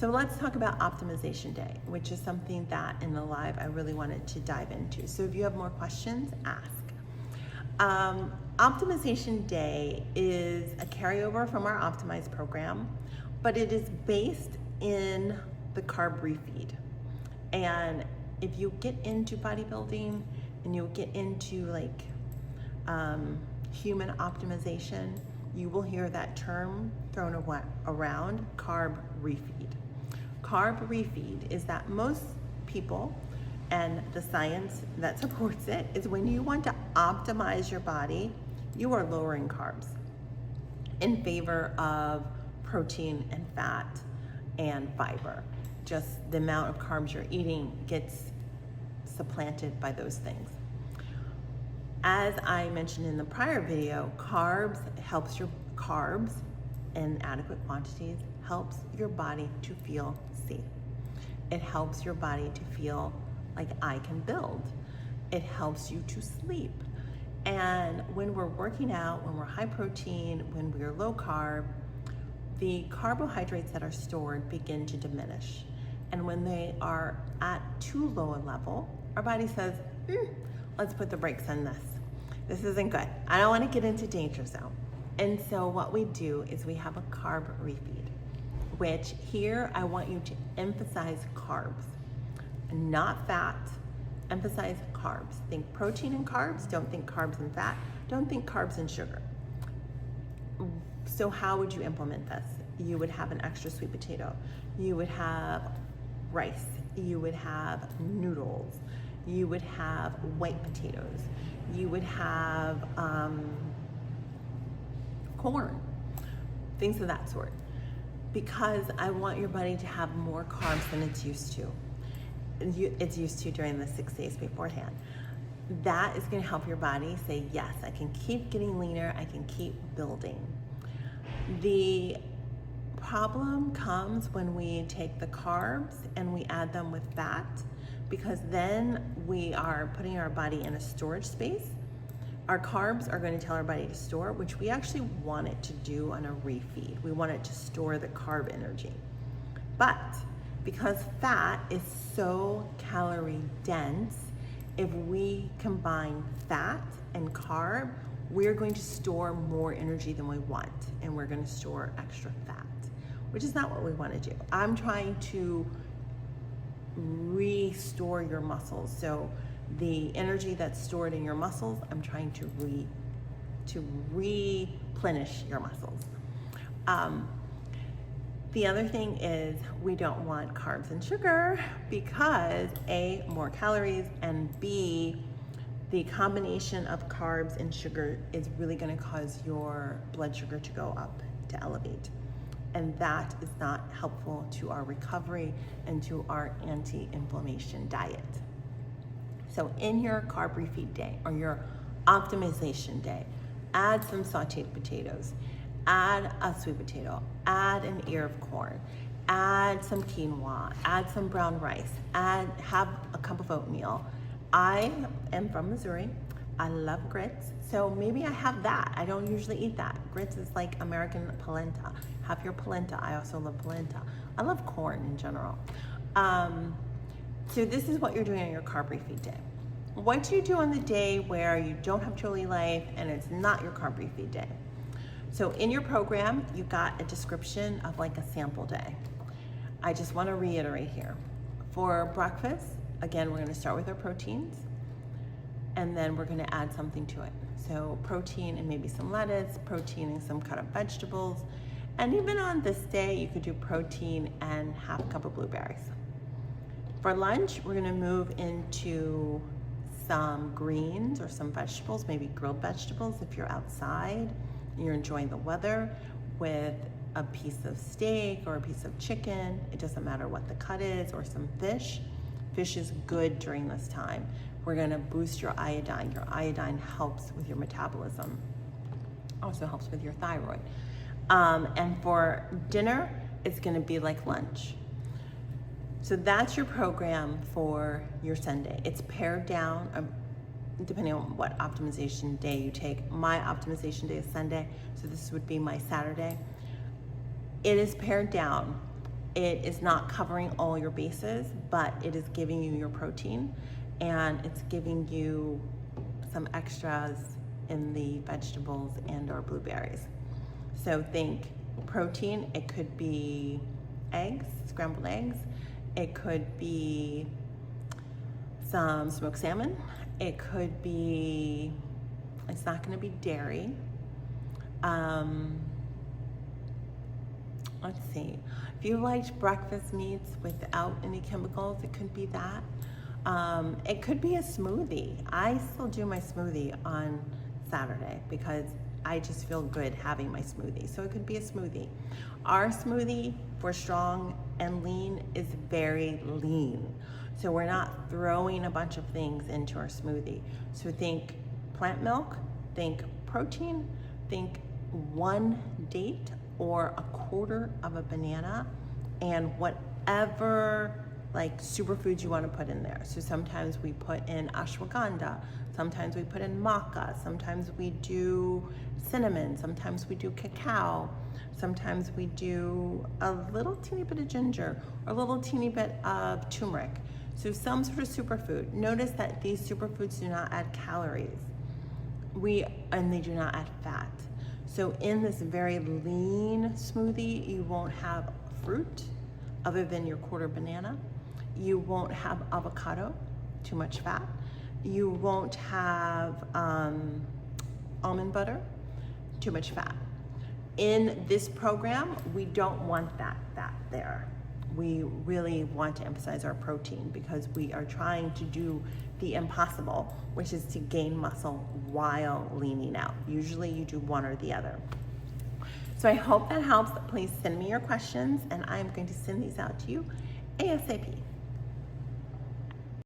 So let's talk about optimization day, which is something that in the live I really wanted to dive into. So if you have more questions, ask. Optimization day is a carryover from our optimized program, but it is based in the carb refeed. And if you get into bodybuilding and you get into like human optimization, you will hear that term thrown around, carb refeed. Carb refeed is that most people, and the science that supports it, is when you want to optimize your body, you are lowering carbs in favor of protein and fat and fiber. Just the amount of carbs you're eating gets supplanted by those things. As I mentioned in the prior video, carbs in adequate quantities helps your body to feel safe. It helps your body to feel like I can build. It helps you to sleep. And when we're working out, when we're high protein, when we're low carb, the carbohydrates that are stored begin to diminish. And when they are at too low a level, our body says, let's put the brakes on this. This isn't good. I don't want to get into danger zone. And so what we do is we have a carb refeed, which here I want you to emphasize carbs, not fat. Emphasize carbs. Think protein and carbs. Don't think carbs and fat. Don't think carbs and sugar. So how would you implement this? You would have an extra sweet potato. You would have rice. You would have noodles. You would have white potatoes. You would have corn, things of that sort. Because I want your body to have more carbs than it's used to. It's used to during the 6 days beforehand. That is going to help your body say, yes, I can keep getting leaner, I can keep building. The problem comes when we take the carbs and we add them with fat, because then we are putting our body in a storage space. Our carbs are going to tell our body to store, which we actually want it to do on a refeed. We want it to store the carb energy. But because fat is so calorie dense, if we combine fat and carb, we're going to store more energy than we want, and we're going to store extra fat, which is not what we want to do. I'm trying to restore your muscles. So the energy that's stored in your muscles, I'm trying to replenish your muscles. The other thing is we don't want carbs and sugar because A, more calories, and B, the combination of carbs and sugar is really going to cause your blood sugar to go up, to elevate. And that is not helpful to our recovery and to our anti-inflammation diet. So in your carb refeed day or your optimization day, add some sauteed potatoes, add a sweet potato, add an ear of corn, add some quinoa, add some brown rice, have a cup of oatmeal. I am from Missouri. I love grits, so maybe I have that. I don't usually eat that. Grits is like American polenta. Have your polenta. I also love polenta. I love corn in general. So this is what you're doing on your carb refeed day. What do you do on the day where you don't have Jolie Life and it's not your carb refeed day? So in your program, you got a description of like a sample day. I just want to reiterate here. For breakfast, again, we're going to start with our proteins, and then we're going to add something to it. So protein and maybe some lettuce, protein and some cut up vegetables. And even on this day, you could do protein and half a cup of blueberries. For lunch, we're going to move into some greens or some vegetables, maybe grilled vegetables if you're outside. You're enjoying the weather, with a piece of steak or a piece of chicken. It doesn't matter what the cut is, or some fish. Fish is good during this time. We're gonna boost your iodine. Your iodine helps with your metabolism. Also helps with your thyroid. And for dinner, it's gonna be like lunch. So that's your program for your Sunday. It's pared down, depending on what optimization day you take. My optimization day is Sunday, so this would be my Saturday. It is pared down It is not covering all your bases, but it is giving you your protein, and it's giving you some extras in the vegetables and or blueberries. So think protein. It could be eggs, scrambled eggs. It could be some smoked salmon. It could be, it's not going to be dairy. Let's see. If you liked breakfast meats without any chemicals, it could be that. It could be a smoothie. I still do my smoothie on Saturday because I just feel good having my smoothie. So it could be a smoothie. Our smoothie for strong and lean is very lean. So we're not throwing a bunch of things into our smoothie. So think plant milk, think protein, think 1 date or a quarter of a banana, and whatever like superfoods you want to put in there. So sometimes we put in ashwagandha, sometimes we put in maca, sometimes we do cinnamon, sometimes we do cacao, sometimes we do a little teeny bit of ginger or a little teeny bit of turmeric. So some sort of superfood. Notice that these superfoods do not add calories. And they do not add fat. So in this very lean smoothie, you won't have fruit other than your quarter banana. You won't have avocado, too much fat. You won't have almond butter, too much fat. In this program, we don't want that there. We really want to emphasize our protein because we are trying to do the impossible, which is to gain muscle while leaning out. Usually you do one or the other. So I hope that helps. Please send me your questions and I'm going to send these out to you ASAP.